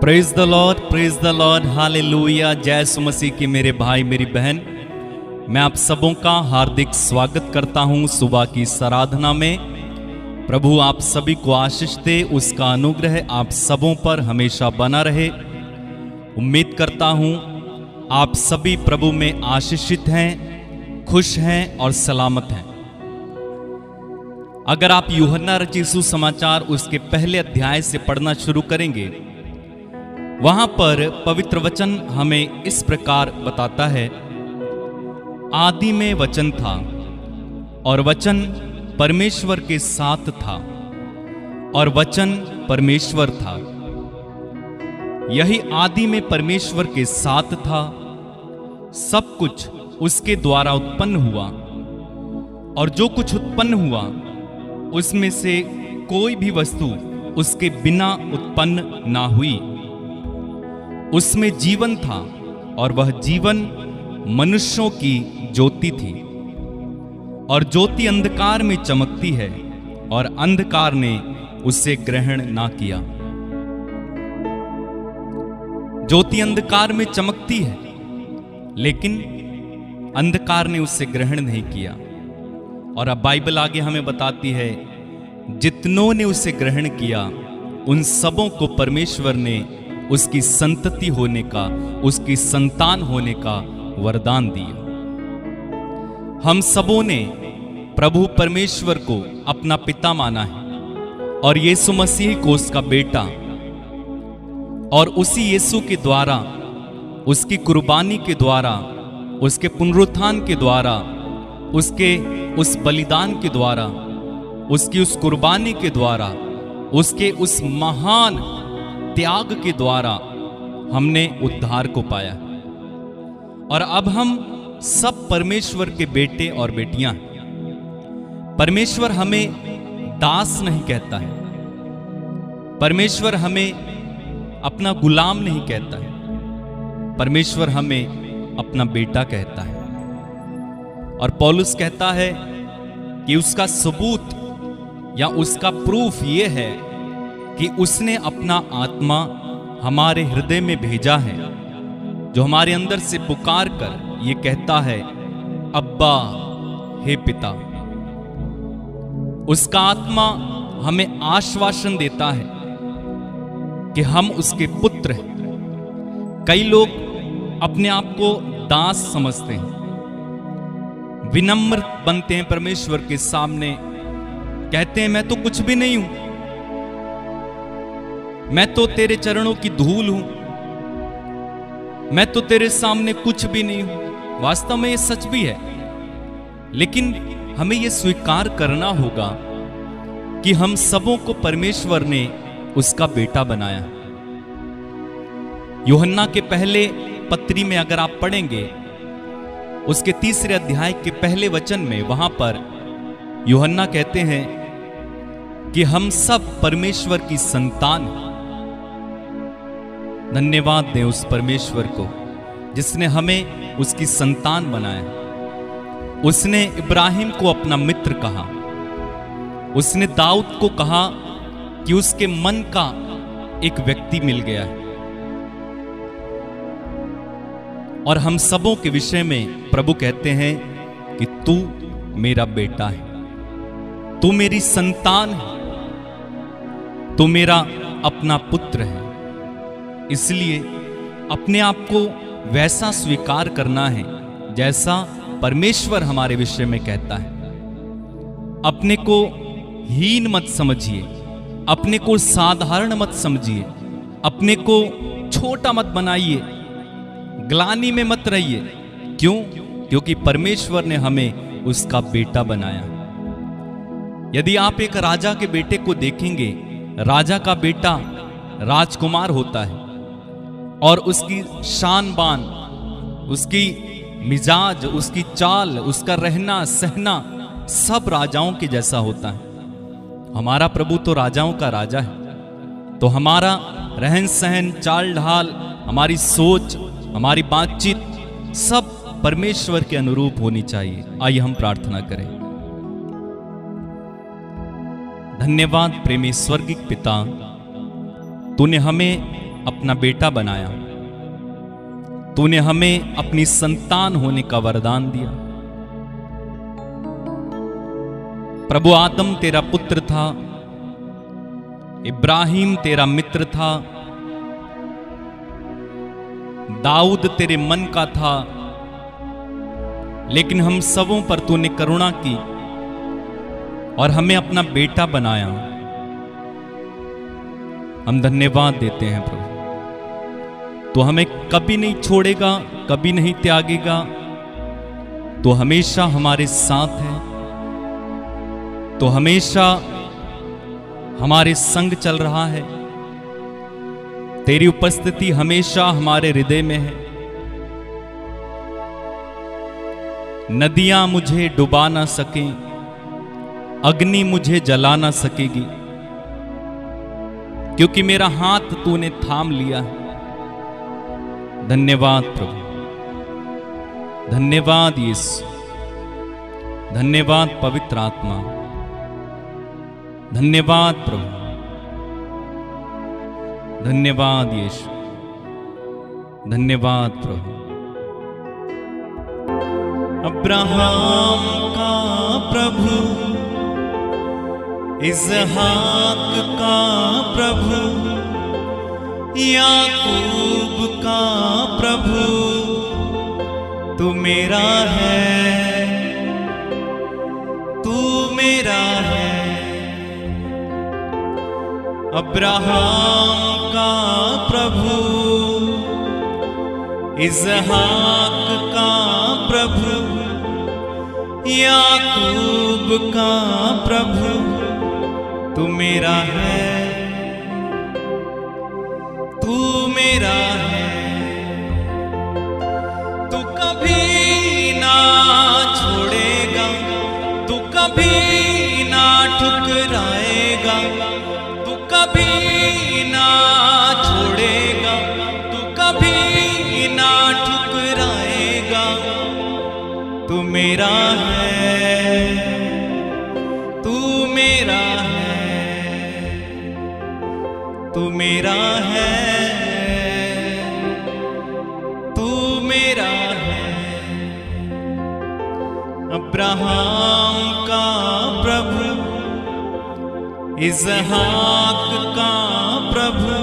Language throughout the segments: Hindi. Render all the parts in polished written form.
Praise the Lord, hallelujah. जय यीशु मसीह की मेरे भाई मेरी बहन, मैं आप सबों का हार्दिक स्वागत करता हूं सुबह की इस आराधना में। प्रभु आप सभी को आशीष दे, उसका अनुग्रह आप सबों पर हमेशा बना रहे। उम्मीद करता हूं आप सभी प्रभु में आशीषित हैं, खुश हैं और सलामत हैं। अगर आप यूहन्ना रचित सुसमाचार उसके पहले अध्याय से पढ़ना शुरू करेंगे, वहां पर पवित्र वचन हमें इस प्रकार बताता है, आदि में वचन था और वचन परमेश्वर के साथ था और वचन परमेश्वर था। यही आदि में परमेश्वर के साथ था। सब कुछ उसके द्वारा उत्पन्न हुआ और जो कुछ उत्पन्न हुआ उसमें से कोई भी वस्तु उसके बिना उत्पन्न ना हुई। उसमें जीवन था और वह जीवन मनुष्यों की ज्योति थी, और ज्योति अंधकार में चमकती है और अंधकार ने उसे ग्रहण ना किया। ज्योति अंधकार में चमकती है, लेकिन अंधकार ने उसे ग्रहण नहीं किया। और अब बाइबल आगे हमें बताती है, जितनों ने उसे ग्रहण किया उन सबों को परमेश्वर ने उसकी संतति होने का, उसकी संतान होने का वरदान दिया। हम सबों ने प्रभु परमेश्वर को अपना पिता माना है और यीशु मसीह को उसका बेटा, और उसी यीशु के द्वारा, उसकी कुर्बानी के द्वारा, उसके पुनरुत्थान के द्वारा, उसके उस बलिदान के द्वारा, उसकी उस कुर्बानी के द्वारा, उसके उस महान त्याग के द्वारा हमने उद्धार को पाया। और अब हम सब परमेश्वर के बेटे और बेटियां हैं। परमेश्वर हमें दास नहीं कहता है, परमेश्वर हमें अपना गुलाम नहीं कहता है, परमेश्वर हमें अपना बेटा कहता है। और पौलुस कहता है कि उसका सबूत या उसका प्रूफ ये है कि उसने अपना आत्मा हमारे हृदय में भेजा है, जो हमारे अंदर से पुकार कर ये कहता है, अब्बा, हे पिता। उसका आत्मा हमें आश्वासन देता है कि हम उसके पुत्र हैं। कई लोग अपने आप को दास समझते हैं, विनम्र बनते हैं परमेश्वर के सामने, कहते हैं मैं तो कुछ भी नहीं हूं, मैं तो तेरे चरणों की धूल हूं, मैं तो तेरे सामने कुछ भी नहीं हूं। वास्तव में ये सच भी है, लेकिन हमें ये स्वीकार करना होगा कि हम सबों को परमेश्वर ने उसका बेटा बनाया। यूहन्ना के पहले पत्री में अगर आप पढ़ेंगे, उसके 3 अध्याय के पहले वचन में, वहां पर यूहन्ना कहते हैं कि हम सब परमेश्वर की संतान हैं। धन्यवाद दें उस परमेश्वर को जिसने हमें उसकी संतान बनाया। उसने इब्राहिम को अपना मित्र कहा, उसने दाऊद को कहा कि उसके मन का एक व्यक्ति मिल गया है। और हम सबों के विषय में प्रभु कहते हैं कि तू मेरा बेटा है, तू मेरी संतान है, तू मेरा अपना पुत्र है। इसलिए अपने आप को वैसा स्वीकार करना है जैसा परमेश्वर हमारे विषय में कहता है। अपने को हीन मत समझिए, अपने को साधारण मत समझिए, अपने को छोटा मत बनाइए, ग्लानि में मत रहिए। क्यों? क्योंकि परमेश्वर ने हमें उसका बेटा बनाया। यदि आप एक राजा के बेटे को देखेंगे, राजा का बेटा राजकुमार होता है और उसकी शान बान, उसकी मिजाज, उसकी चाल, उसका रहना सहना सब राजाओं के जैसा होता है। हमारा प्रभु तो राजाओं का राजा है, तो हमारा रहन सहन, चाल ढाल, हमारी सोच, हमारी बातचीत सब परमेश्वर के अनुरूप होनी चाहिए। आइए हम प्रार्थना करें। धन्यवाद प्रेमी स्वर्गिक पिता, तूने हमें अपना बेटा बनाया। तूने हमें अपनी संतान होने का वरदान दिया। प्रभु आदम तेरा पुत्र था, इब्राहिम तेरा मित्र था, दाऊद तेरे मन का था, लेकिन हम सबों पर तूने करुणा की और हमें अपना बेटा बनाया। हम धन्यवाद देते हैं प्रभु। तो हमें कभी नहीं छोड़ेगा, कभी नहीं त्यागेगा, तो हमेशा हमारे साथ है, तो हमेशा हमारे संग चल रहा है। तेरी उपस्थिति हमेशा हमारे हृदय में है। नदियां मुझे डुबा ना सकें, अग्नि मुझे जला ना सकेगी, क्योंकि मेरा हाथ तूने थाम लिया है। धन्यवाद प्रभु, धन्यवाद यीशु, धन्यवाद पवित्र आत्मा, धन्यवाद प्रभु, धन्यवाद यीशु, धन्यवाद प्रभु। अब्राहम का प्रभु, इसहाक का प्रभु, याकूब का प्रभु, तू मेरा है, तू मेरा है। अब्राहम का प्रभु, इसहाक का प्रभु, याकूब का प्रभु, तू मेरा है, तू मेरा है। तू कभी ना छोड़ेगा, तू कभी ना ठुकराएगा, तू कभी ना छोड़ेगा, तू कभी ना ठुकराएगा। तू मेरा है, तू मेरा है, तू मेरा है, तू मेरा है। अब्राहम का प्रभु, इसहाक का प्रभु,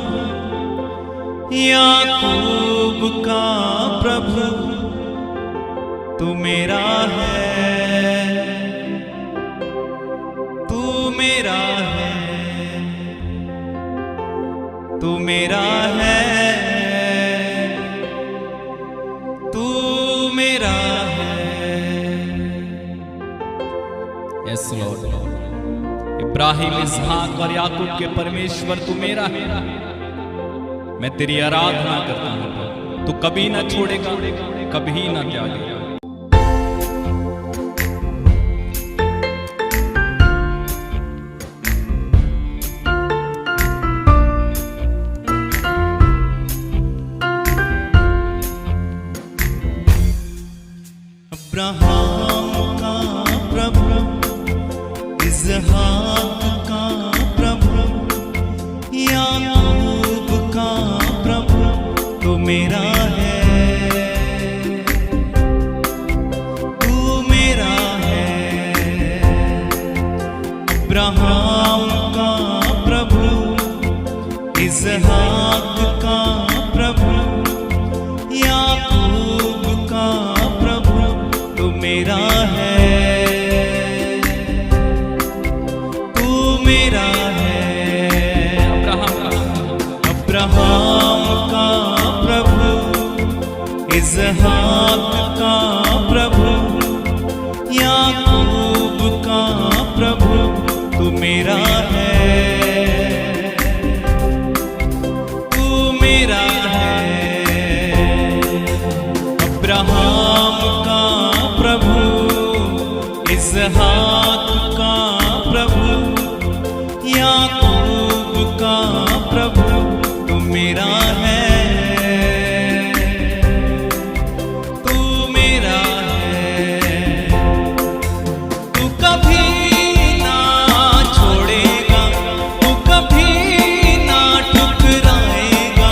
याकूब का प्रभु, तू मेरा है, तू मेरा है, तू मेरा है, तू मेरा है। यस लॉर्ड, इब्राहिम, इसहाक और याकूब के परमेश्वर तू मेरा है। मैं तेरी आराधना करता हूं। तू कभी ना छोड़ेगा, कभी ना त्यागेगा। अब्राहम का प्रभु, इसहाक का प्रभु, याकूब का प्रभु, तू मेरा है, तू मेरा है। अब्राहम का प्रभु, इसहाक का प्रभु, याकूब का प्रभु, तू मेरा है, तू मेरा है। अब्राहम का प्रभु, इसहाक का प्रभु, याकूब का प्रभु, तू मेरा है, तू मेरा है। अब्राहम का प्रभु, इसहाक का प्रभु, याकूब का प्रभु, तू मेरा है, तू मेरा है। तू कभी ना छोड़ेगा, तू कभी ना ठुकराएगा,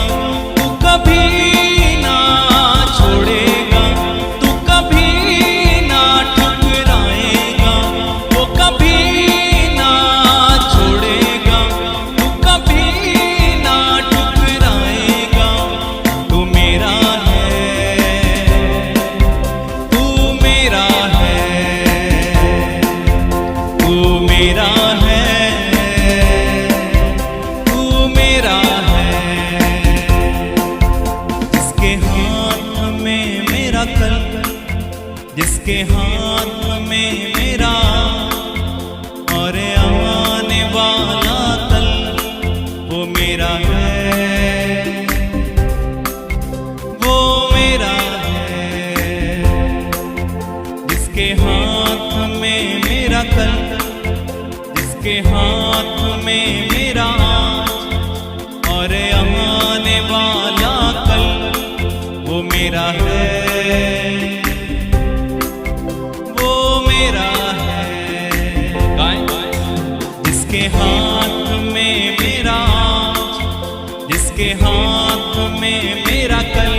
जिसके हाथ में मेरा आज और आने वाला कल, वो मेरा है, वो मेरा है। जिसके हाथ में मेरा आज, जिसके हाथ में मेरा कल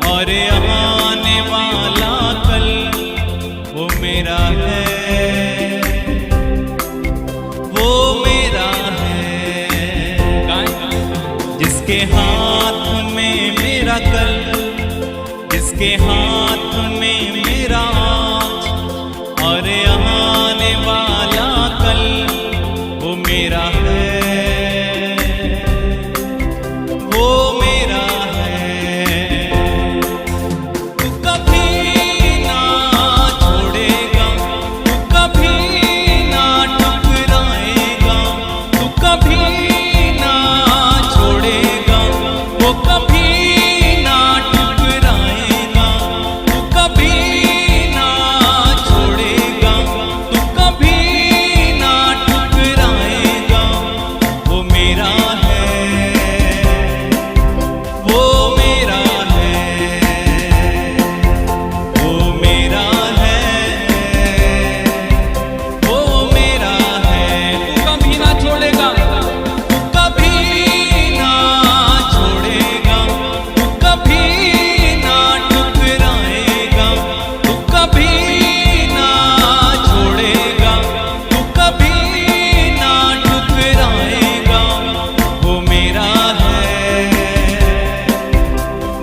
और आने वाला कल, वो मेरा है, वो मेरा है। जिसके हाथ में मेरा कल, जिसके हाथ में मेरा आज और आने वाला कल, वो मेरा है, वो मेरा है। तू कभी ना छोड़ेगा, तू कभी ना ठुकराएगा, तू कभी ना छोड़ेगा, वो कभी ना ठुकराएगा, तू कभी ना छोड़ेगा, तू कभी ना ठुकराएगा, वो मेरा है, वो मेरा है, वो मेरा है, वो मेरा है। तू कभी ना छोड़ेगा, तू कभी ना छोड़ेगा, तू कभी ना ठुकराएगा, तू कभी ना छोड़ेगा, तू कभी ना ठुकराएगा, वो मेरा है,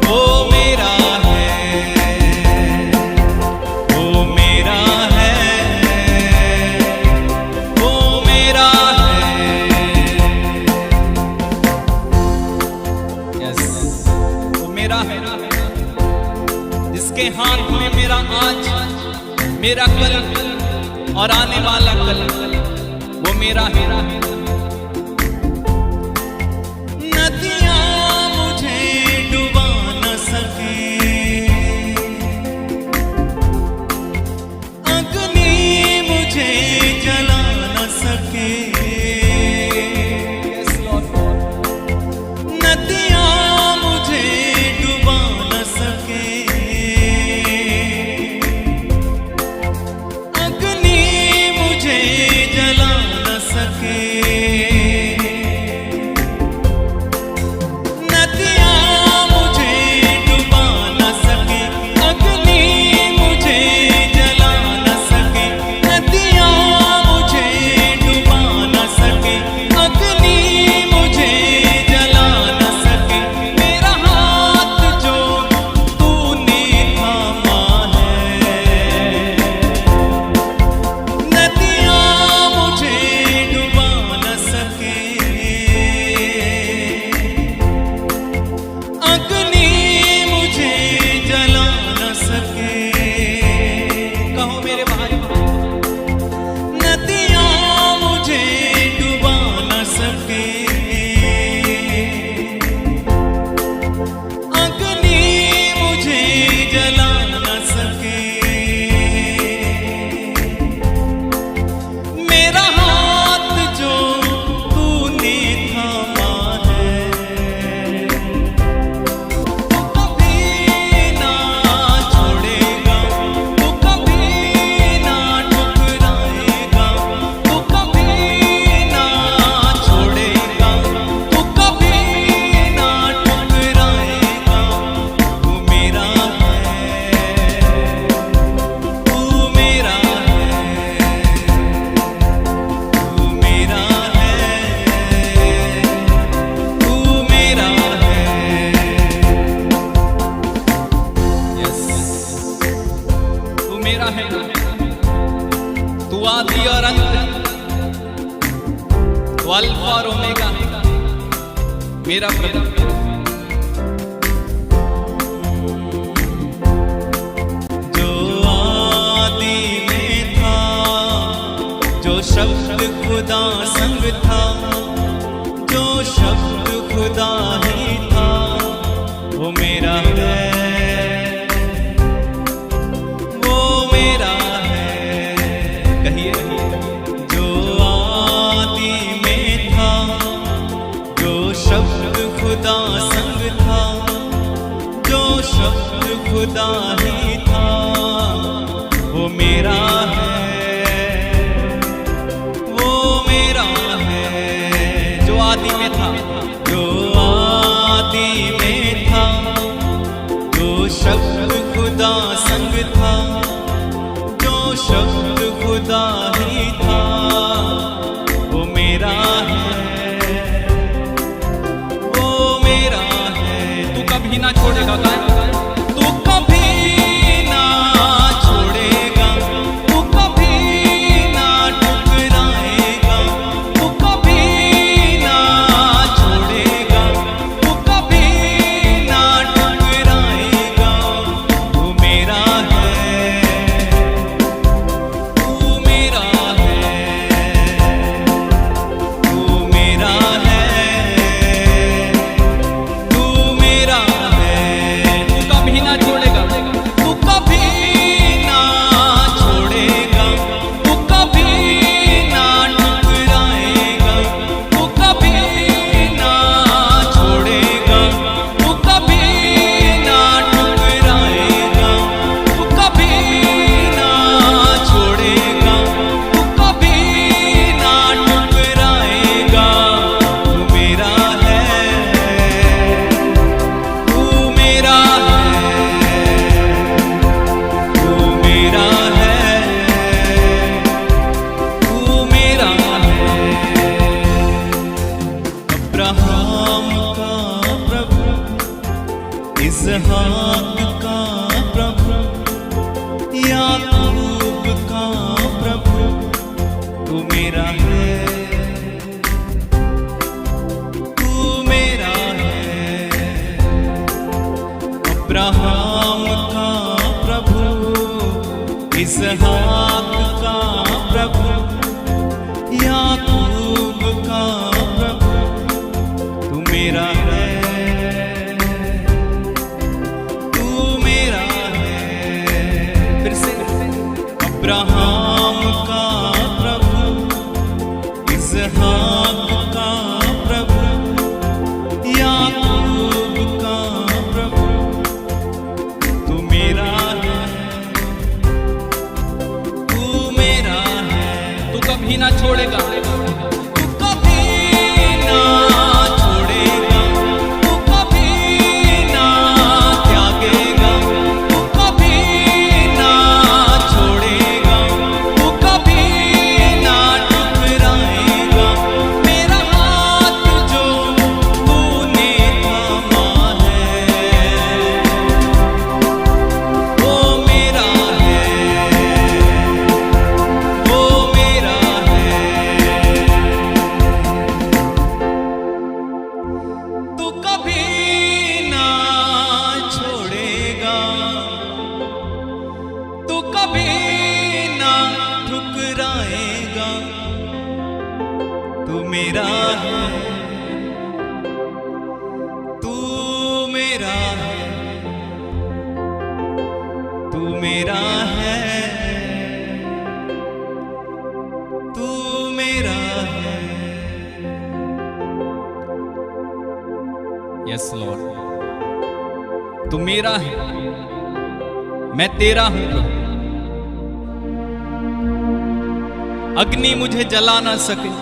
वो मेरा है, वो मेरा है, वो मेरा है। यस, वो मेरा है। जिसके हाथ में मेरा आज, मेरा कल और आने वाला कल, वो मेरा है। नदियां मुझे डुबा न सके, अग्नि मुझे जला न सके। Yes, Lord. नदियां मुझे डुबा न सके, अग्नि मुझे जला न सके। नदियां मुझे डुबा न सके, अग्नि मुझे जला न सके। नदियां मुझे डुबा न सके, अग्नि मुझे जला न सके। मेरा हाथ जो तूने थामा है, नदियां मुझे डुबा न सके, अग्नि मुझे जला न सके। कहो मेरे भाई, नदियां मुझे डुबा न सके, अग्नि मुझे जला न सके। मेरा हाथ जो तूने थामा है, तू कभी ना छोड़ेगा, तू कभी ना ठुकराएगा, तू कभी ना छोड़ेगा, तू कभी ना ठुकराएगा, तू मेरा है, तू मेरा है, तू मेरा है, तू मेरा है। यस, तू मेरा है। तू आदि और अंत, तू अल्फा और ओमेगा, मेरा प्रभु। जो आदि में था, जो शब्द खुदा संग था, जो शब्द खुदा ही था, वो मेरा है, वो मेरा है। कहिए, जो संग था, जो शब्द खुदा ही था, वो मेरा है, वो मेरा है। जो आदि में था, जो आदि में था, जो शब्द खुदा संग था, जो शब्द खुदा ही था, वो मेरा है, वो मेरा है। तू कभी ना छोड़ेगा, तू कभी ना छोड़ेगा, तू कभी ना ठुकराएगा, तू कभी ना छोड़ेगा, तू कभी ना ठुकराएगा। तू मेरा है, तू मेरा है, तू मेरा है, तू मेरा है। तू कभी ना छोड़ेगा, तू कभी ना छोड़ेगा, तू कभी ना ठुकराएगा, तू कभी ना छोड़ेगा, तू कभी ना ठुकराएगा, तू कभी ना छोड़ेगा, तू कभी ना ठुकराएगा। तू मेरा है, तू मेरा है, तू मेरा है, तू मेरा है। अब्राहम का प्रभु, इसहाक का प्रभु, याकूब का प्रभु, तू मेरा है, तू मेरा है। अब्राहम का प्रभु, इसहाक का प्रभु, याकूब का प्रभु, तू मेरा है, तू मेरा है। फिर से, अब्राहम का प्रभु, इसहाक का प्रभु, याकूब का प्रभु, तू मेरा है, तू मेरा है। तू कभी ना छोड़ेगा, तू कभी ना छोड़ेगा, तू कभी ना त्यागेगा, तू कभी ना छोड़ेगा, तू कभी ना ठुकराएगा। मेरा हाथ जो तूने थामा है, वो मेरा है, वो मेरा है। तू कभी ना छोड़ेगा, तू कभी ना ठुकराएगा। तू मेरा है, तू मेरा है, तू मेरा है, तू मेरा है। यस लॉर्ड, तू मेरा है, मैं तेरा हूं प्रभु। अग्नि मुझे जला ना सके,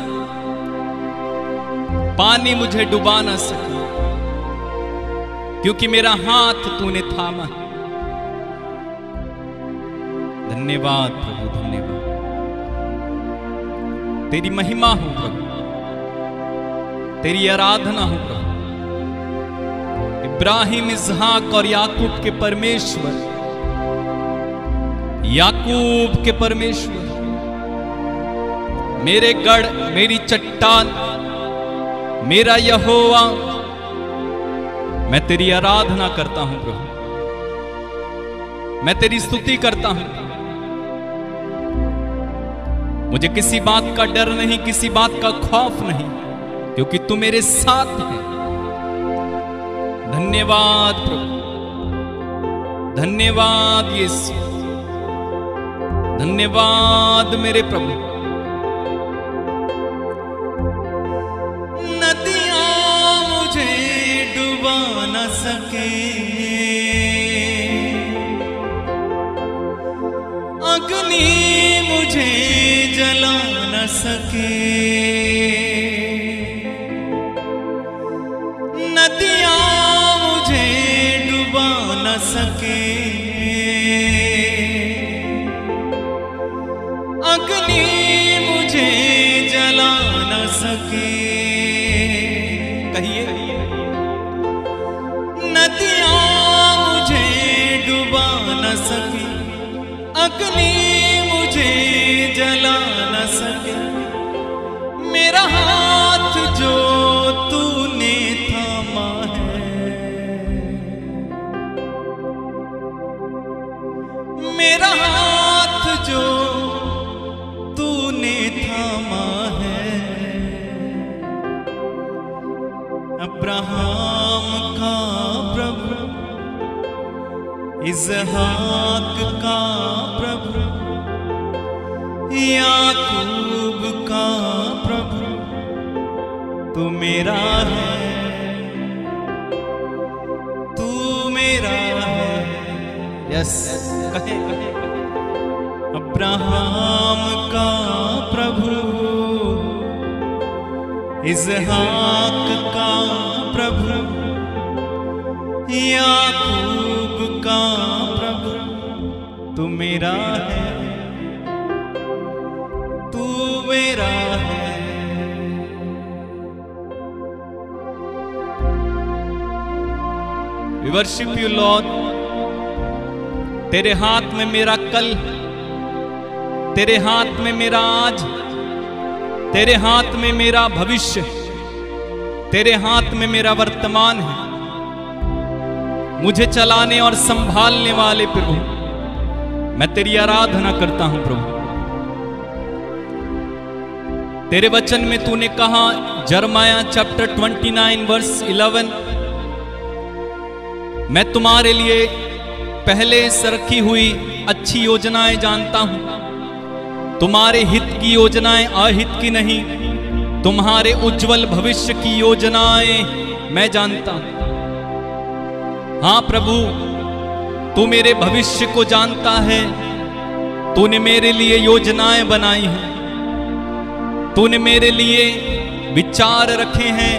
पानी मुझे डुबा ना सके, क्योंकि मेरा हाथ तूने थामा है। धन्यवाद प्रभु, धन्यवाद। तेरी महिमा हो प्रभु, तेरी आराधना हो प्रभु। इब्राहिम, इसहाक और याकूब के परमेश्वर, याकूब के परमेश्वर, मेरे गढ़, मेरी चट्टान, मेरा यहोवा, मैं तेरी आराधना करता हूं प्रभु, मैं तेरी स्तुति करता हूं। मुझे किसी बात का डर नहीं, किसी बात का खौफ नहीं, क्योंकि तू मेरे साथ है। धन्यवाद प्रभु, धन्यवाद यीशु, धन्यवाद मेरे प्रभु। नदियां मुझे डुबा न सके, अग्नि मुझे जला न सके, नदियां मुझे डुबा न सके, अग्नि मुझे जला न सके। कहिए, नदियां मुझे डुबा न सके, अग्नि मुझे जला न सके, मेरा हाथ जो तूने थामा है, मेरा हाथ जो तूने थामा है, अब्राहम का प्रभु, इसहाक का प्रभु, याकूब का प्रभु, तू मेरा है, तू मेरा है। यस, कहे अब्राहम का प्रभु, इसहाक का प्रभु, याकूब का प्रभु, तू मेरा है, तू मेरा है। We worship you, Lord. तेरे हाथ में मेरा कल, तेरे हाथ में मेरा आज, तेरे हाथ में मेरा भविष्य, तेरे हाथ में मेरा वर्तमान है। मुझे चलाने और संभालने वाले प्रभु, मैं तेरी आराधना करता हूं प्रभु। तेरे वचन में तूने कहा, यिर्मयाह चैप्टर 29 वर्स 11, मैं तुम्हारे लिए पहले से रखी हुई अच्छी योजनाएं जानता हूं, तुम्हारे हित की योजनाएं अहित की नहीं, तुम्हारे उज्जवल भविष्य की योजनाएं मैं जानता हूं। हां प्रभु, तू मेरे भविष्य को जानता है, तूने मेरे लिए योजनाएं बनाई हैं, तूने मेरे लिए विचार रखे हैं,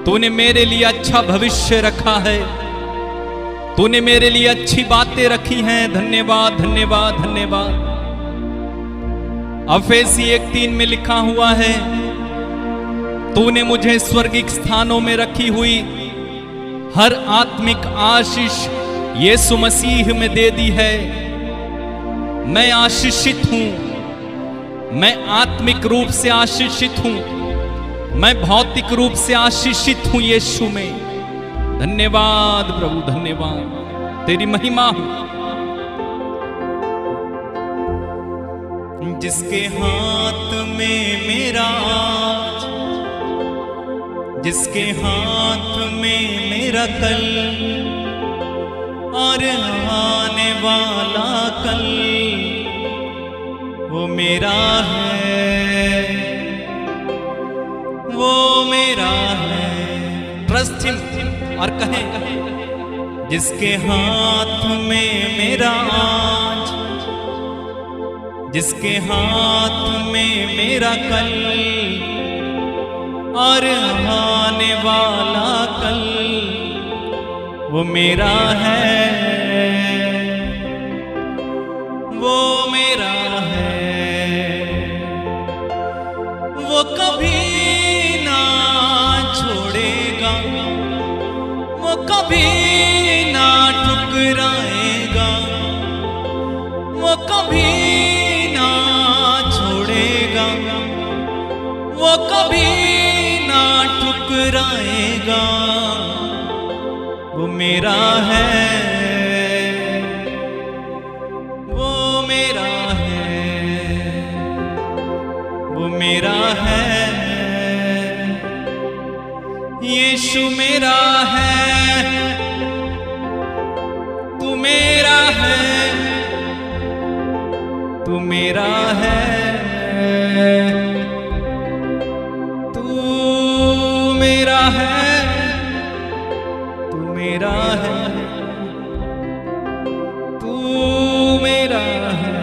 तूने मेरे लिए अच्छा भविष्य रखा है, तूने मेरे लिए अच्छी बातें रखी हैं। धन्यवाद, धन्यवाद, धन्यवाद। अफेसी 1:3 में लिखा हुआ है, तूने मुझे स्वर्गिक स्थानों में रखी हुई हर आत्मिक आशीष यीशु मसीह में दे दी है। मैं आशीषित हूं, मैं आत्मिक रूप से आशीषित हूं, मैं भौतिक रूप से आशीषित हूं यीशु में। धन्यवाद प्रभु, धन्यवाद, तेरी महिमा हो। जिसके हाथ में मेरा आज, जिसके हाथ में मेरा कल और आने वाला कल, वो मेरा है, वो मेरा है। ट्रस्ट हिम और कहें, जिसके हाथ में मेरा आज, जिसके हाथ में मेरा कल और आने वाला कल, वो मेरा है, वो मेरा है। वो कभी ना छोड़ेगा, वो कभी ना ठुकराएगा, वो कभी ना छोड़ेगा, वो कभी ना ठुकराएगा। वो मेरा है, वो मेरा है, वो मेरा है। यीशु मेरा है, तू मेरा है, तू मेरा है, तू मेरा है, मेरा है, तू मेरा है।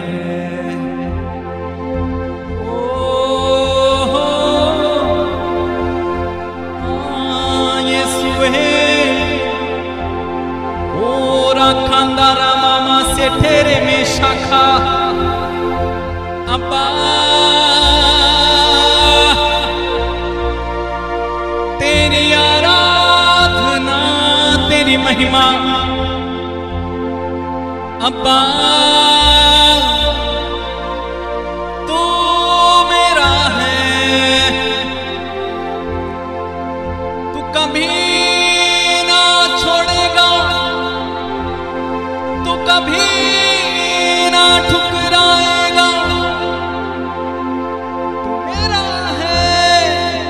ओ हो यीशु है। ओ राखांदारा मामा से ठेरे में शाखा अब्बा तेरी आराधना तेरी महिमा अब्बा तू मेरा है, तू कभी ना छोड़ेगा, तू कभी ना ठुकराएगा। तू मेरा है,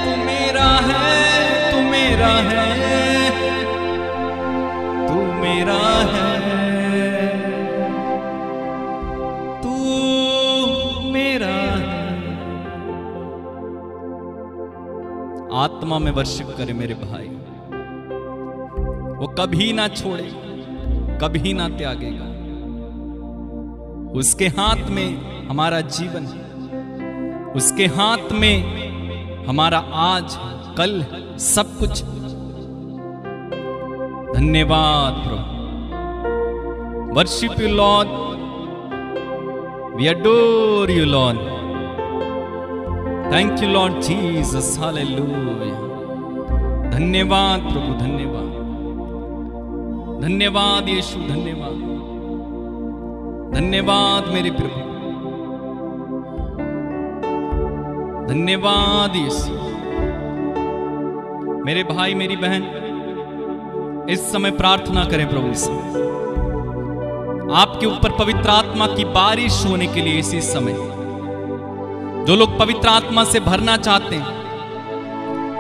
तू मेरा है, तू मेरा है, तू मेरा है, तू मेरा है। आत्मा में वर्शिप करे मेरे भाई, वो कभी ना छोड़े, कभी ना त्यागेगा। उसके हाथ में हमारा जीवन है, उसके हाथ में हमारा आज कल सब कुछ। धन्यवाद प्रभु। Worship you Lord, we adore you Lord. Thank you Lord Jesus, hallelujah. धन्यवाद प्रभु, धन्यवाद, धन्यवाद यीशु, धन्यवाद, धन्यवाद मेरे प्रभु, धन्यवाद यीशु। मेरे भाई मेरी बहन, इस समय प्रार्थना करें प्रभु से आपके ऊपर पवित्र आत्मा की बारिश होने के लिए। इसी समय जो लोग पवित्र आत्मा से भरना चाहते हैं,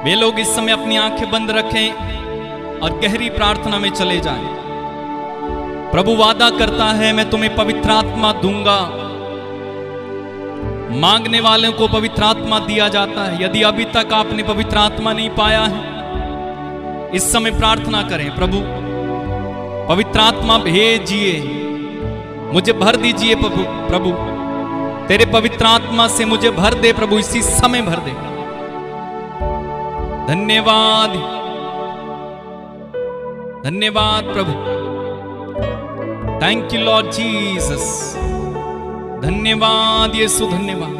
वे लोग इस समय अपनी आंखें बंद रखें और गहरी प्रार्थना में चले जाएं। प्रभु वादा करता है, मैं तुम्हें पवित्र आत्मा दूंगा। मांगने वालों को पवित्र आत्मा दिया जाता है। यदि अभी तक आपने पवित्र आत्मा नहीं पाया है, इस समय प्रार्थना करें, प्रभु पवित्र आत्मा भेजिए, मुझे भर दीजिए प्रभु। प्रभु तेरे पवित्र आत्मा से मुझे भर दे प्रभु, इसी समय भर दे। धन्यवाद, धन्यवाद प्रभु। Thank you Lord Jesus. धन्यवाद यीशु, धन्यवाद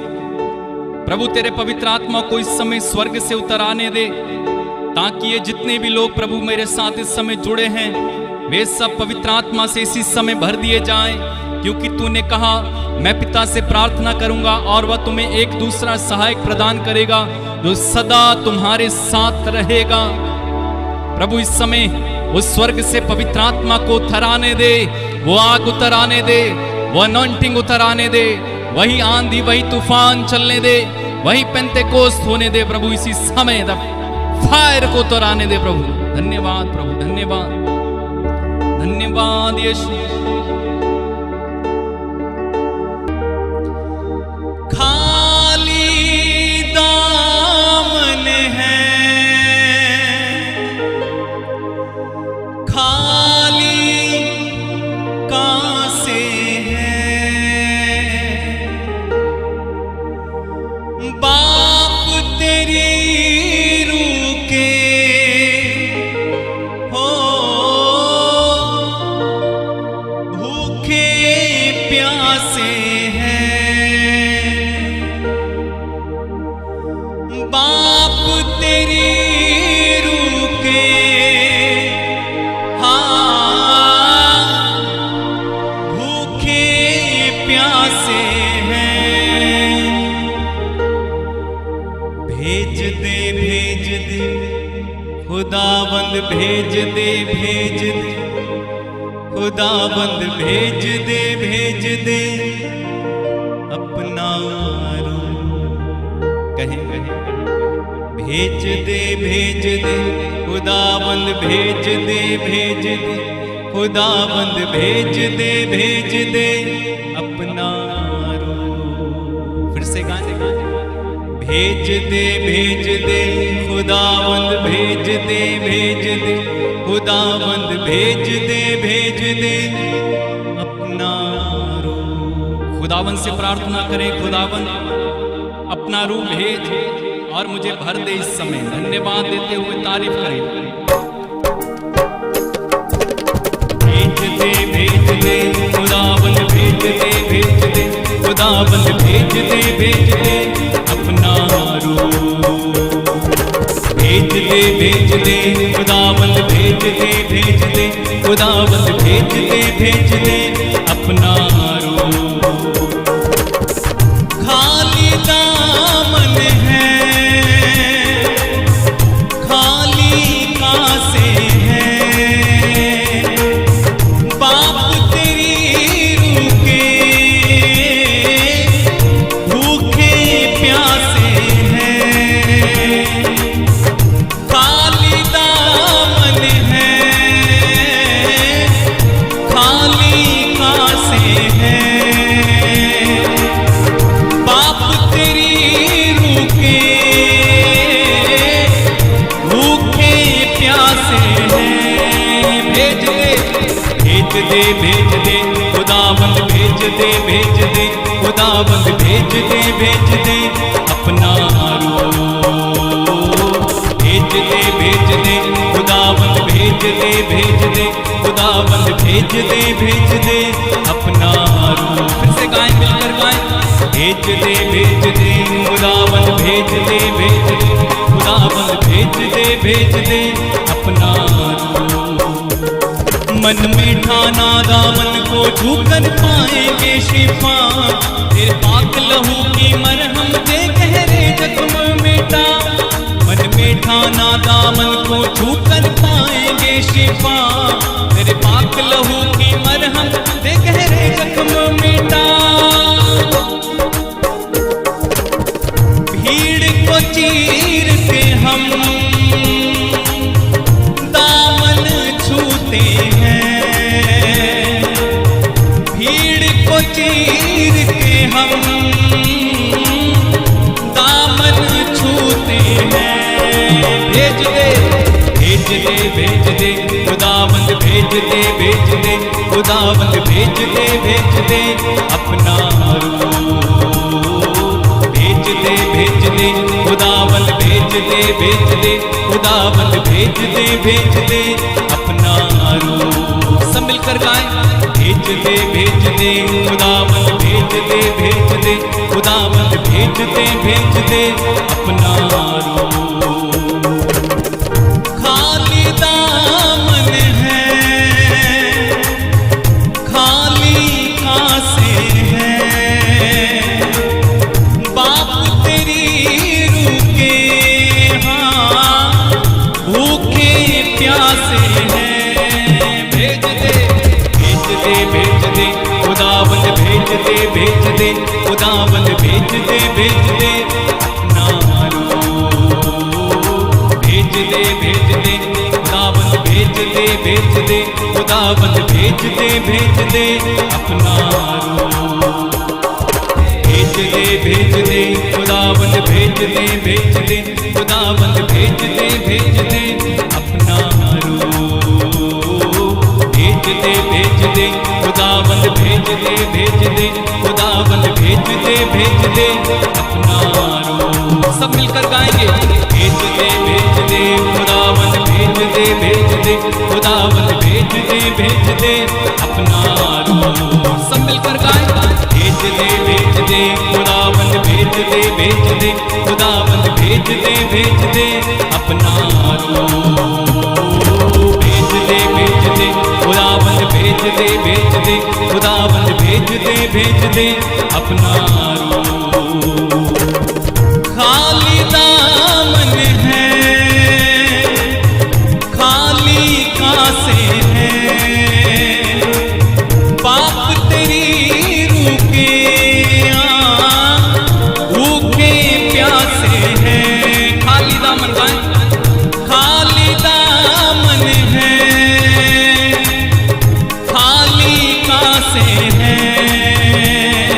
प्रभु। तेरे पवित्र आत्मा को इस समय स्वर्ग से उतर आने दे, ताकि ये जितने भी लोग प्रभु मेरे साथ इस समय जुड़े हैं, वे सब पवित्र आत्मा से इसी समय भर दिए जाएं। क्योंकि तूने कहा, मैं पिता से प्रार्थना करूंगा और वह तुम्हें एक दूसरा सहायक प्रदान करेगा, जो सदा तुम्हारे साथ रहेगा। प्रभु इस समय उस स्वर्ग से पवित्र आत्मा को उतर आने दे, वो आग उतर आने दे, वो अनॉइंटिंग उतर आने दे, वही आंधी वही तूफान चलने दे, वही पेंतेकोस्त होने दे प्रभु। इसी समय फायर को उतर आने दे प्रभु। धन्यवाद प्रभु, धन्यवाद, धन्यवाद यीशु। खाली दामन है, खाली कांसे हैं, बाप तेरी खुदाबंद भेज दे, भेज दे खुदाबंद, भेज दे, भेज दे अपना रूह। कहें भेज दे, भेज दे खुदाबंद, भेज दे, भेज दे खुदाबंद, भेज दे, भेज दे अपना रूह। फिर से गाने भेज दे, भेज दे खुदावंद, भेज दे, भेज दे खुदावंद भेज दे अपना रूह। खुदावंद से प्रार्थना करें, खुदावंद अपना रूह भेज और मुझे भर दे इस समय। धन्यवाद देते हुए तारीफ करें। भेज दे खुदावंद भेज दे खुदावंद भेज दे अपना रूह। भेज दे खुदावंद भेज दे खुदावंद भेज दे अपना रूह। खाली दामन है, खाली कासे हैं, बाप तेरी रूह के भूखे प्यासे हैं। खाली दामन है, खाली कासे हैं, बाप तेरी रूह के भूखे प्यासे हैं। भेज दे खुदावंद भेज दे खुदावंद भेज दे अपना रूह। भेज दे खुदावंद भेज दे खुदावंद भेज दे अपना रूह। फिर से गाएं, मिलकर गाएं। भेज दे खुदावंद भेज दे खुदावंद भेज दे अपना रूह। मन में ठाना दामन को झूकर पाएंगे शिफा, तेरे पाक लहू की मरहम दे गहरे जख्म मिटा। मन में ठाना दामन को झूकर पाएंगे शिफा, तेरे पाक लहू की मरहम दे गहरे जख्म मिटा। भीड़ को चीर के हम दामन छूते हैं, भीड़ को चीर के हम दामन छूते हैं। भेज दे खुदावंद भेज दे खुदावंद भेज दे अपना रूह। भेज दे खुदावंद भेज दे खुदावंद भेज दे अपना रूह। सब मिलकर गाएं। भेज दे खुदावंद भेज दे खुदावंद भेज दे अपना रूह। खाली दामन है, खाली कासे हैं, बाप तेरी रूह के हाँ भूखे प्यासे हैं। भेज दे खुदावंद भेज दे खुदावंद भेज दे अपना रूह। भेज दे खुदावंद भेज दे खुदावंद भेज दे अपना रूह। भेज दे खुदावंद भेज दे खुदावंद भेज दे अपना रूह। भेज दे खुदावंद भेज दे खुदावंद भेज दे अपना रूह। सब मिलकर गाएंगे। भेज दे खुदावंद भेज दे खुदावंद भेज दे अपना रूह। सब मिलकर गाएं। भेज दे खुदावंद भेज दे खुदावंद भेज दे अपना रूह। भेज दे खुदावंद भेज दे खुदावंद भेज दे अपना रूह। खाली दामन है, खाली कासे हैं, बाप तेरी रूह के भूखे प्यासे हैं। खाली दामन गाएं। खाली दामन है, खाली कासे हैं,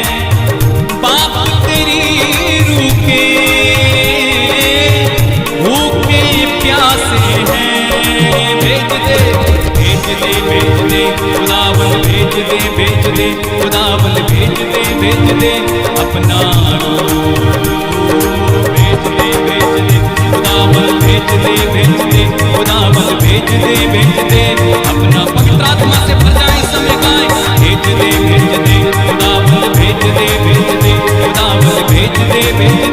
दे भेज दे, खुदावन भेज दे भेज दे, खुदावन भेज दे अपना रूह भेज दे खुदावन भेज दे खुदावन भेज दे अपना पवित्र आत्मा से भर जाए समय गाए भेज दे खुदावन भेज दे खुदावन भेज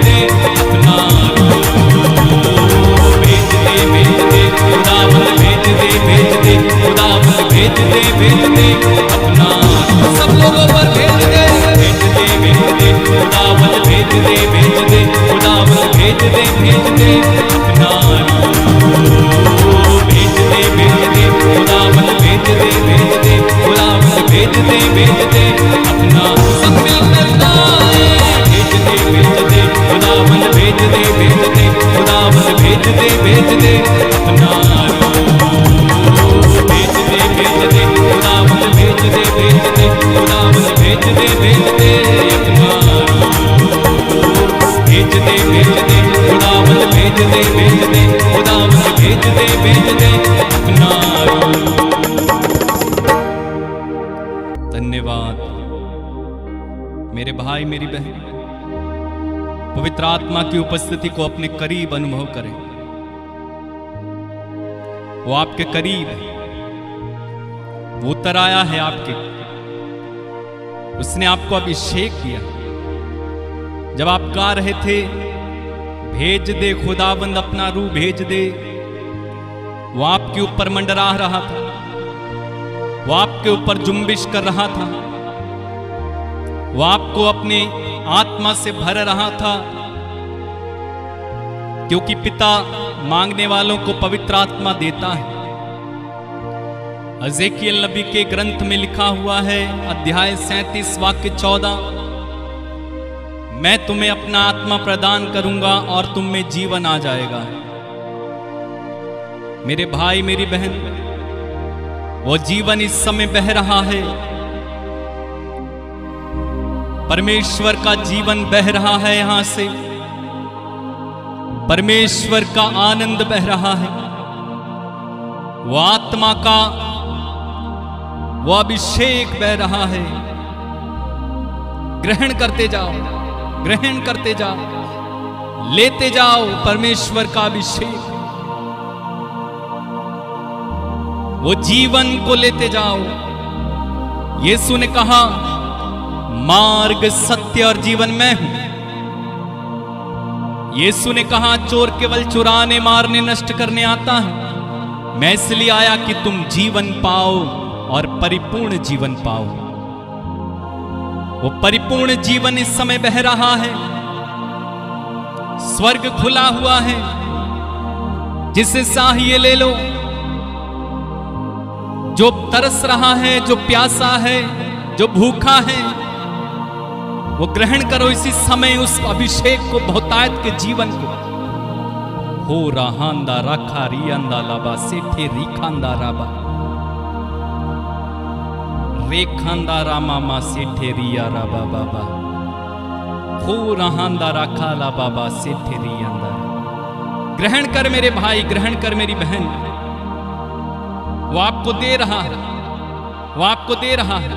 दे अपना रूह भेज दे खुदावन भेज दे खुदावन भेज दे अपना सब लोगों पर भेज दे खुदावन भेज दे खुदावन भेज दे अपना रूह भेज दे खुदावन भेज दे खुदावन भेज दे अपना सब मिलकर गाए भेज दे खुदावन भेज दे खुदावन भेज दे अपना रूह भेज दे खुदावन भेज दे खुदावन भेज दे अपना रूह भेज दे खुदावन भेज दे खुदावन भेज दे अपना रूह। धन्यवाद मेरे भाई मेरी बहन, पवित्र आत्मा की उपस्थिति को अपने करीब अनुभव करें। वो आपके करीब है, वो उतर आया है आपके, उसने आपको अभिषेक किया। जब आप गा रहे थे भेज दे खुदाबंद अपना रूह भेज दे, वो आपके ऊपर मंडरा रहा था, वो आपके ऊपर जुम्बिश कर रहा था, वो आपको अपने आत्मा से भर रहा था, क्योंकि पिता मांगने वालों को पवित्र आत्मा देता है। एजेकियल नबी के ग्रंथ में लिखा हुआ है, अध्याय 37 वाक्य 14, मैं तुम्हें अपना आत्मा प्रदान करूंगा और तुम में जीवन आ जाएगा। मेरे भाई मेरी बहन, वो जीवन इस समय बह रहा है, परमेश्वर का जीवन बह रहा है, यहां से परमेश्वर का आनंद बह रहा है, वो आत्मा का वो अभिषेक बह रहा है। ग्रहण करते जाओ, ग्रहण करते जाओ, लेते जाओ परमेश्वर का अभिषेक, वो जीवन को लेते जाओ। यीशु ने कहा मार्ग सत्य और जीवन मैं हूं। यीशु ने कहा चोर केवल चुराने मारने नष्ट करने आता है, मैं इसलिए आया कि तुम जीवन पाओ और परिपूर्ण जीवन पाओ। वो परिपूर्ण जीवन इस समय बह रहा है, स्वर्ग खुला हुआ है, जिसे चाहिए ले लो। जो तरस रहा है, जो प्यासा है, जो भूखा है, वो ग्रहण करो इसी समय उस अभिषेक को, बहुतायत के जीवन को। हो रहांदा राखा रियांदा लाबा सेठे रिखांदा राबा रेखांदा रामा मा सेठे रिया राबा बाबा हो रहांदा राखा ला बाबा सेठे रियांदा। ग्रहण कर मेरे भाई, ग्रहण कर मेरी बहन, वो आपको दे रहा है, वो आपको दे रहा है,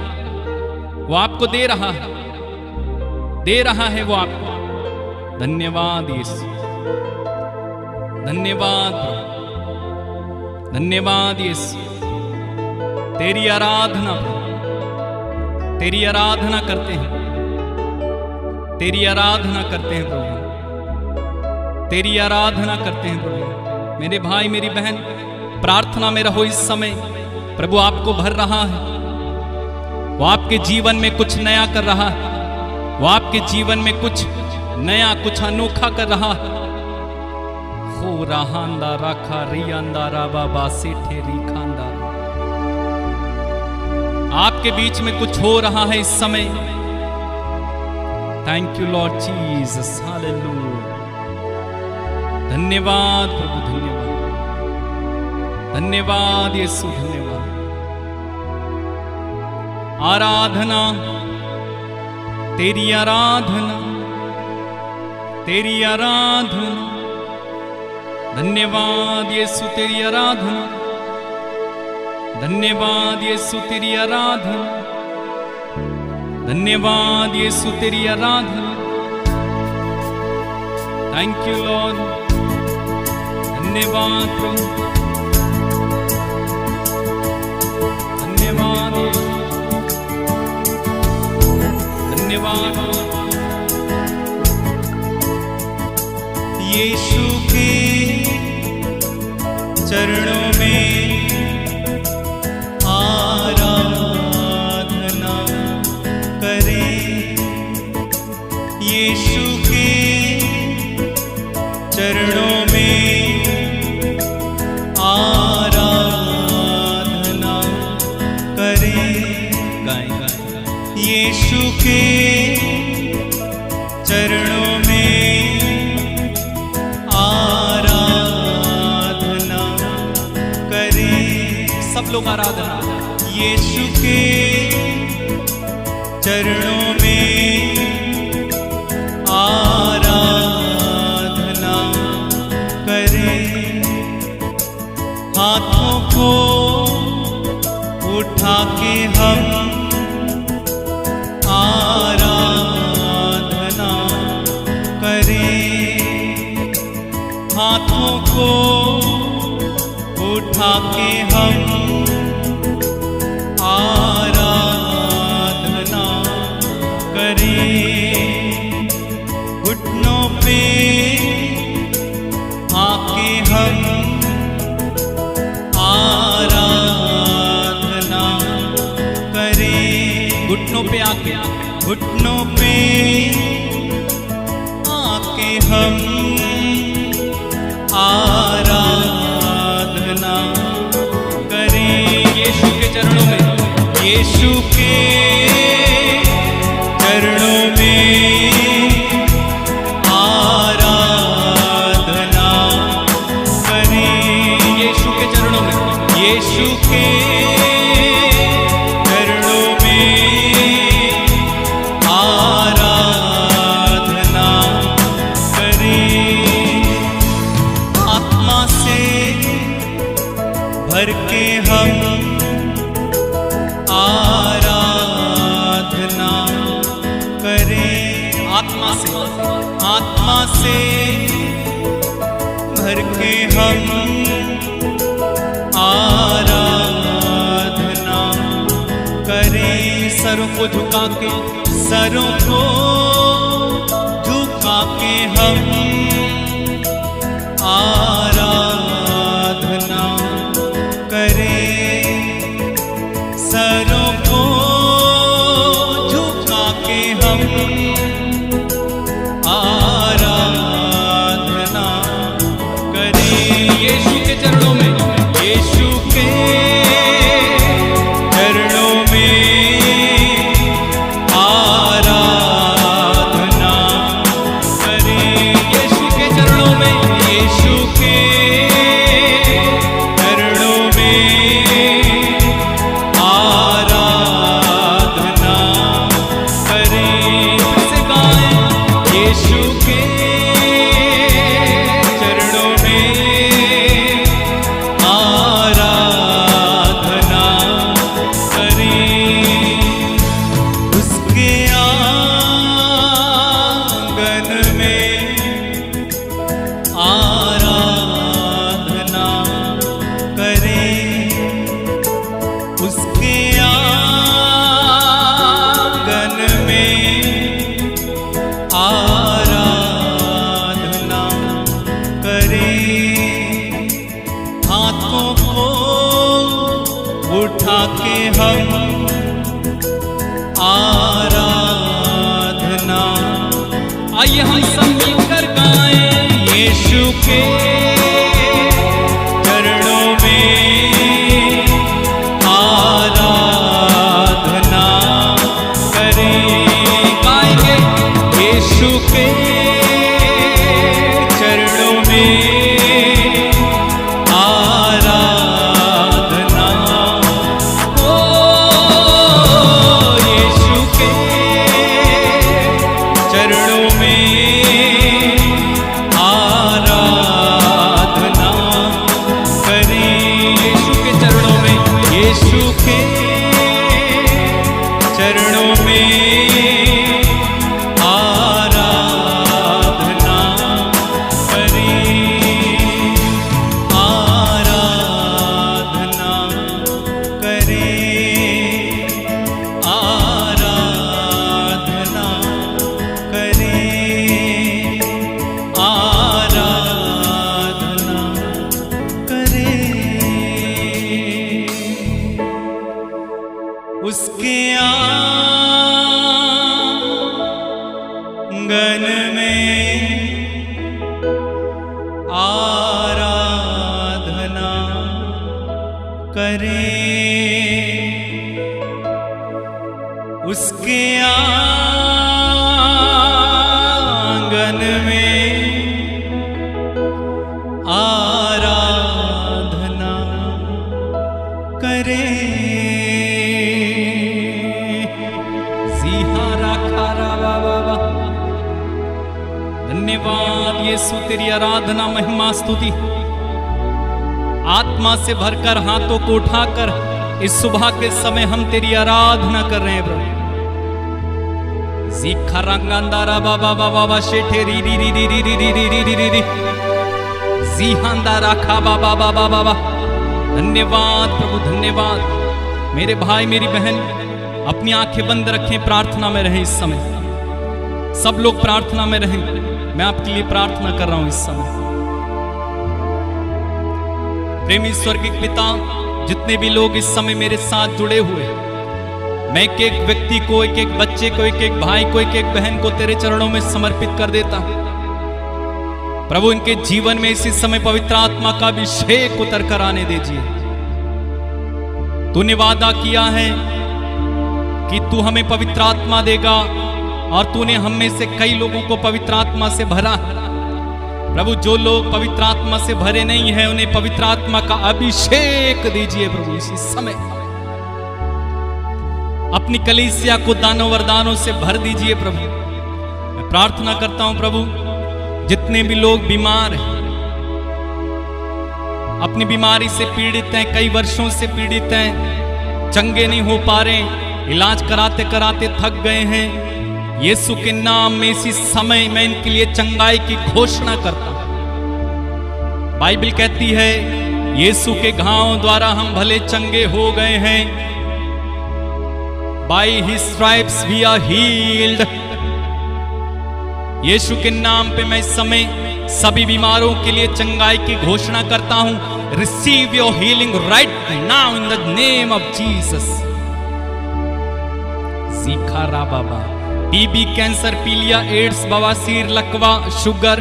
वो आपको दे रहा है, दे रहा है वो आपको। धन्यवाद यीशु, धन्यवाद प्रभु, धन्यवाद यीशु। तेरी आराधना प्रभु, तेरी आराधना करते हैं, तेरी आराधना करते हैं प्रभु, तेरी आराधना करते हैं प्रभु। मेरे भाई मेरी बहन, प्रार्थना में रहो इस समय। प्रभु आपको भर रहा है, वो आपके जीवन में कुछ नया कर रहा है, वो आपके जीवन में कुछ नया, कुछ अनोखा कर रहा है। हो रहांदा राखा रियांदा राबा बासे ठेरी खांदा। आपके बीच में कुछ हो रहा है इस समय। Thank you Lord Jesus, hallelujah. धन्यवाद प्रभु, धन्यवाद, धन्यवाद यीशु, धन्यवाद। आराधना तेरी, आराधना तेरी, आराधना। धन्यवाद यीशु, तेरी आराधना। धन्यवाद यीशु तेरी आराधना, धन्यवाद यीशु तेरी आराधना। थैंक यू लॉर्ड, धन्यवाद प्रभु, धन्यवाद धन्यवाद। यीशु के चरणों में आराधना करें, यीशु के चरणों में आराधना करें। गाएं गाएं, यीशु के चरणों में आराधना करें। सब लोग आराधना, यीशु के चरणों में आराधना करें। हाथों को उठा के हम आराधना करें, हाथों को उठा के हम आराधना करें। घुटनों पे आके हम आराधना करें, घुटनों पे आके, घुटनों पे आके हम आराधना करें। यीशु के चरणों में, यीशु के चरणों में आराधना करें। यीशु के चरणों में, यीशु के चरणों में आराधना करें। आत्मा से भर के हम आराधना करें। आत्मा से भर के हम आराधना करें। सरों को झुका के, सरों को झुका के हम आराधना करें। सरों को झुका के हम आराधना करें। यीशु के चरणों में, यीशु के चरणों में आराधना करें। यीशु के चरणों में, यीशु के चरणों में आराधना करें। फिर से गाएं, यीशु के चरणों में आराधना करें। उसके आंगन में आराधना करें। उसके आंगन में आराधना करें। हाथों को उठा के हम आराधना। आइए हम सब मिलकर गाएं, यीशु के चरणों में आराधना करें। गाएंगे, यीशु के चरणों में आराधना। ओ यीशु के चरणों में आराधना यीशु के चरणों में आराधना करें, आराधना करें, आराधना करें, आराधना करें। उसके आंगन में आराधना करें, उसके आंगन में आराधना करें। धन्यवाद यीशु, तेरी आराधना महिमा स्तुति। आत्मा से भरकर हाथों को उठाकर इस सुबह के समय हम तेरी आराधना कर रहे हैं प्रभु। सीखा रंगांदारा बाबा बाबा बा शेठे री री री री री री री री री री री जीहांदारा खा बाबा बाबा बाबा। धन्यवाद प्रभु, धन्यवाद। मेरे भाई मेरी बहन अपनी आंखें बंद रखें, प्रार्थना में रहें। इस समय सब लोग प्रार्थना में रहें। मैं आपके लिए प्रार्थना कर रहा हूं इस समय। प्रेमी स्वर्गीय पिता, जितने भी लोग इस समय मेरे साथ जुड़े हुए, मैं एक एक व्यक्ति को, एक एक बच्चे को, एक एक भाई को, एक एक बहन को तेरे चरणों में समर्पित कर देता हूं। प्रभु, इनके जीवन में इसी समय पवित्र आत्मा का अभिषेक उतर कर आने दीजिए। तूने वादा किया है कि तू हमें पवित्र आत्मा देगा और तूने हम में से कई लोगों को पवित्र आत्मा से भरा। प्रभु, जो लोग पवित्र आत्मा से भरे नहीं हैं उन्हें पवित्र आत्मा का अभिषेक दीजिए प्रभु। इसी समय अपनी कलीसिया को दानों वरदानों से भर दीजिए प्रभु। मैं प्रार्थना करता हूं प्रभु, जितने भी लोग बीमार हैं, अपनी बीमारी से पीड़ित हैं, कई वर्षों से पीड़ित हैं, चंगे नहीं हो पा रहे, इलाज कराते कराते थक गए हैं, यीशु के नाम में इसी समय मैं इनके लिए चंगाई की घोषणा करता हूं। बाइबल कहती है यीशु के घाव द्वारा हम भले चंगे हो गए हैं। By his stripes we are healed। यीशु के नाम पे मैं इस समय सभी बीमारों के लिए चंगाई की घोषणा करता हूं। Receive your healing right now in the name of Jesus। सीखा रा बाबा। टीबी, कैंसर, पीलिया, एड्स, बवासीर, लकवा, शुगर,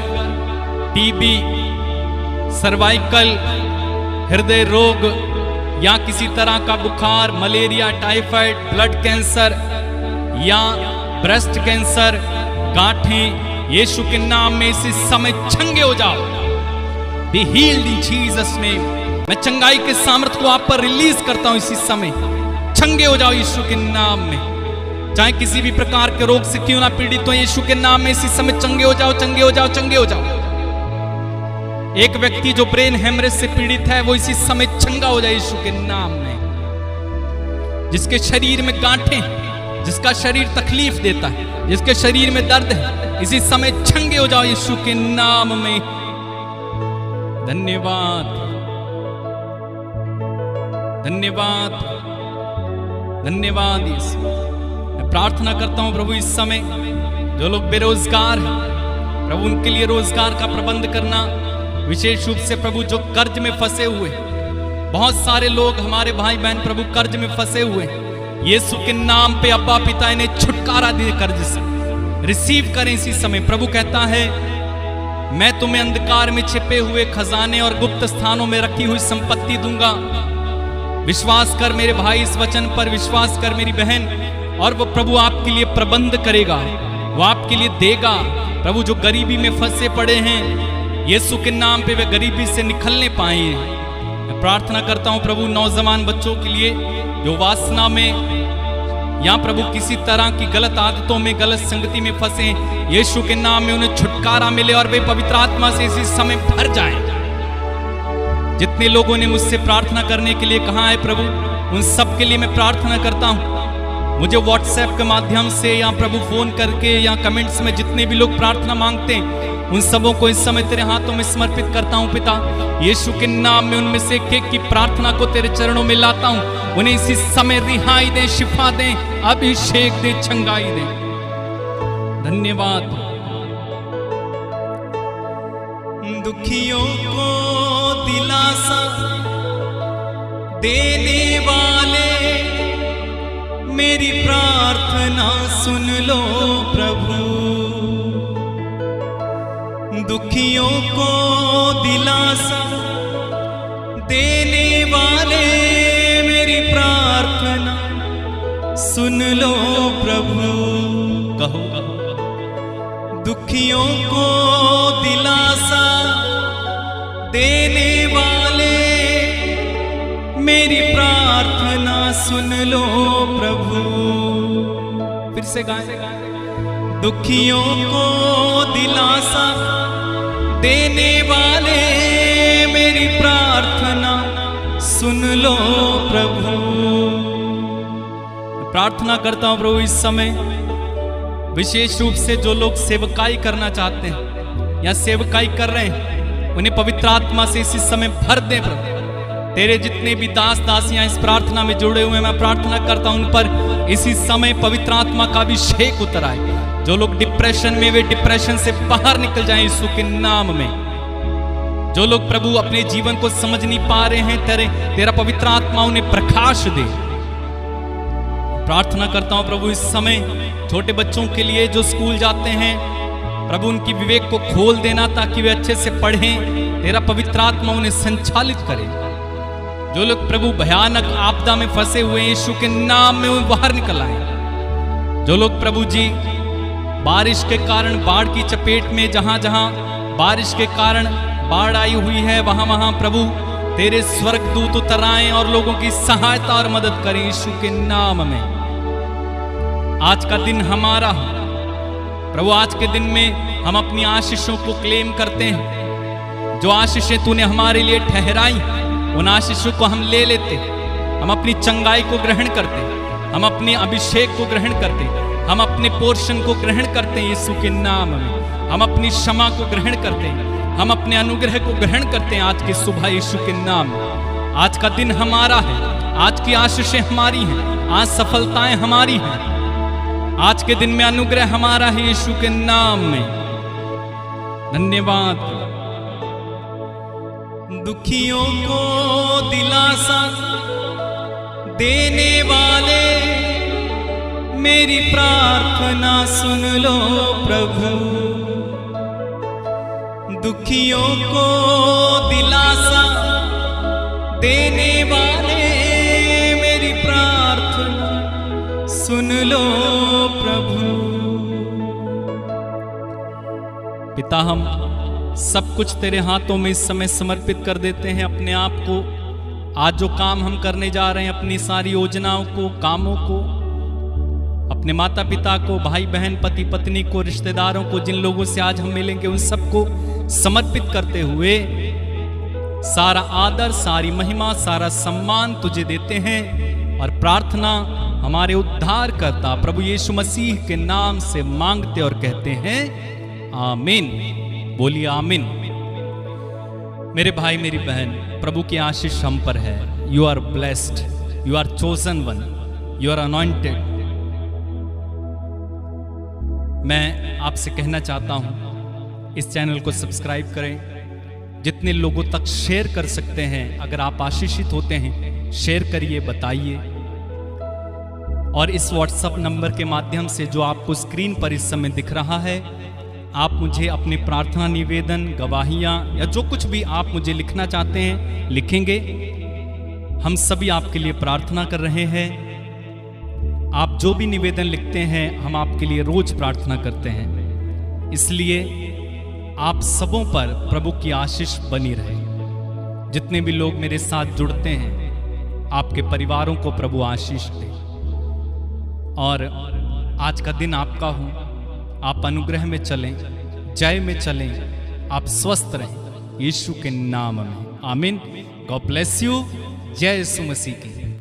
टीबी, सर्वाइकल, हृदय रोग या किसी तरह का बुखार, मलेरिया, टाइफाइड, ब्लड कैंसर या ब्रेस्ट कैंसर, गांठें, यीशु के नाम में इसी समय चंगे हो जाओ। Be healed in Jesus name। मैं चंगाई के सामर्थ्य को आप पर रिलीज करता हूं इसी समय। चंगे हो जाओ यीशु के नाम में। चाहे किसी भी प्रकार के रोग से क्यों ना पीड़ित हो, यीशु के नाम में इसी समय चंगे हो जाओ, चंगे हो जाओ, चंगे हो जाओ। एक व्यक्ति जो ब्रेन हेमरेज से पीड़ित है वो इसी समय चंगा हो जाए यीशु के नाम में। जिसके शरीर में गांठें, जिसका शरीर तकलीफ देता है, जिसके शरीर में दर्द है, इसी समय चंगे हो जाओ यीशु के नाम में। धन्यवाद, धन्यवाद, धन्यवाद यीशु। मैं प्रार्थना करता हूं प्रभु, इस समय जो लोग बेरोजगार हैं प्रभु, उनके लिए रोजगार का प्रबंध करना। विशेष रूप से प्रभु जो कर्ज में फंसे हुए, बहुत सारे लोग हमारे भाई बहन प्रभु कर्ज में फंसे हुए, यीशु के नाम पे अब्बा पिता इन्हें छुटकारा दे कर्ज से। रिसीव करें इसी समय। प्रभु कहता है मैं तुम्हें अंधकार में छिपे हुए खजाने और गुप्त स्थानों में रखी हुई संपत्ति दूंगा। विश्वास कर मेरे भाई, इस वचन पर विश्वास कर मेरी बहन, और वो प्रभु आपके लिए प्रबंध करेगा, वो आपके लिए देगा। प्रभु जो गरीबी में फंसे पड़े हैं, यीशु के नाम पे वे गरीबी से निकलने पाए। मैं प्रार्थना करता हूं प्रभु नौजवान बच्चों के लिए जो वासना में या प्रभु किसी तरह की गलत आदतों में, गलत संगति में फंसे, यीशु के नाम में उन्हें छुटकारा मिले और वे पवित्र आत्मा से इसी समय भर जाएं। जितने लोगों ने मुझसे प्रार्थना करने के लिए कहा है प्रभु, उन सब के लिए मैं प्रार्थना करता हूँ। मुझे व्हाट्सएप के माध्यम से या प्रभु फोन करके या कमेंट्स में जितने भी लोग प्रार्थना मांगते हैं, उन सबों को इस समय तेरे हाथों में समर्पित करता हूँ पिता। यीशु के नाम में उनमें से एक की प्रार्थना को तेरे चरणों में लाता हूँ। उन्हें इसी समय रिहाई दे, शिफा दे, अभिषेक दे, चंगाई दे। धन्यवाद। दुखियों को दिलासा देने वाले, मेरी प्रार्थना सुन लो प्रभु। दुखियों को दिलासा देने वाले, मेरी प्रार्थना सुन लो प्रभु। कहो, दुखियों को दिलासा देने वाले, मेरी प्रार्थना सुन लो प्रभु। फिर से गाएं। दुखियों को दिलासा देने वाले, मेरी प्रार्थना सुन लो प्रभु। प्रार्थना करता हूं प्रभु, इस समय विशेष रूप से जो लोग सेवकाई करना चाहते हैं या सेवकाई कर रहे हैं, उन्हें पवित्र आत्मा से इसी समय भर दे प्रभु। तेरे जितने भी दास दासियां इस प्रार्थना में जुड़े हुए, मैं प्रार्थना करता हूं उन पर इसी समय पवित्र आत्मा का अभिषेक उतर आए। जो लोग डिप्रेशन में, वे डिप्रेशन से बाहर निकल जाएं यीशु के नाम में। जो लोग प्रभु अपने जीवन को समझ नहीं पा रहे हैं, तेरा पवित्र आत्मा उन्हें प्रकाश दे। प्रार्थना करता हूं प्रभु इस समय छोटे बच्चों के लिए जो स्कूल जाते हैं, प्रभु उनकी विवेक को खोल देना ताकि वे अच्छे से पढ़ें। तेरा पवित्र आत्मा उन्हें संचालित करे। जो लोग प्रभु भयानक आपदा में फंसे हुए, यीशु के नाम में वो बाहर निकल आए। जो लोग प्रभु जी बारिश के कारण बाढ़ की चपेट में, जहां जहां बारिश के कारण बाढ़ आई हुई है, वहां वहां प्रभु तेरे स्वर्गदूत उतर आएं और लोगों की सहायता और मदद करें यीशु के नाम में। आज का दिन हमारा प्रभु, आज के दिन में हम अपनी आशीषों को क्लेम करते हैं। जो आशीषें तूने हमारे लिए ठहराई, उन आशीषों को हम ले लेते। हम अपनी चंगाई को ग्रहण करते, हम अपने अभिषेक को ग्रहण करते, हम अपने पोर्शन को ग्रहण करते हैं यीशु के नाम में। हम अपनी क्षमा को ग्रहण करते हैं, हम अपने अनुग्रह को ग्रहण करते हैं आज की सुबह यीशु के नाम में। आज का दिन हमारा है, आज की आशीषें हमारी हैं, आज सफलताएं हमारी हैं, आज के दिन में अनुग्रह हमारा है यीशु के नाम में। धन्यवाद। दुखियों को दिलासा देने वाले, मेरी प्रार्थना सुन लो प्रभु। दुखियों को दिलासा देने वाले, मेरी प्रार्थना सुन लो प्रभु। पिता, हम सब कुछ तेरे हाथों में इस समय समर्पित कर देते हैं अपने आप को। आज जो काम हम करने जा रहे हैं, अपनी सारी योजनाओं को, कामों को, अपने माता पिता को, भाई बहन, पति पत्नी को, रिश्तेदारों को, जिन लोगों से आज हम मिलेंगे, उन सबको समर्पित करते हुए सारा आदर, सारी महिमा, सारा सम्मान तुझे देते हैं और प्रार्थना हमारे उद्धारकर्ता प्रभु यीशु मसीह के नाम से मांगते और कहते हैं आमीन। बोलिए आमीन। मेरे भाई, मेरी बहन, प्रभु की आशीष हम पर है। You are blessed, you are chosen one, you are anointed. मैं आपसे कहना चाहता हूं, इस चैनल को सब्सक्राइब करें, जितने लोगों तक शेयर कर सकते हैं। अगर आप आशीषित होते हैं, शेयर करिए, बताइए। और इस व्हाट्सएप नंबर के माध्यम से जो आपको स्क्रीन पर इस समय दिख रहा है, आप मुझे अपनी प्रार्थना, निवेदन, गवाहियाँ या जो कुछ भी आप मुझे लिखना चाहते हैं, लिखेंगे। हम सभी आपके लिए प्रार्थना कर रहे हैं। आप जो भी निवेदन लिखते हैं, हम आपके लिए रोज प्रार्थना करते हैं। इसलिए आप सबों पर प्रभु की आशीष बनी रहे। जितने भी लोग मेरे साथ जुड़ते हैं, आपके परिवारों को प्रभु आशीष दे। और आज का दिन आपका हो, आप अनुग्रह में चलें, जय में चलें, आप स्वस्थ रहें, यीशु के नाम में, आमीन। God bless you. जय यीशु मसीह की।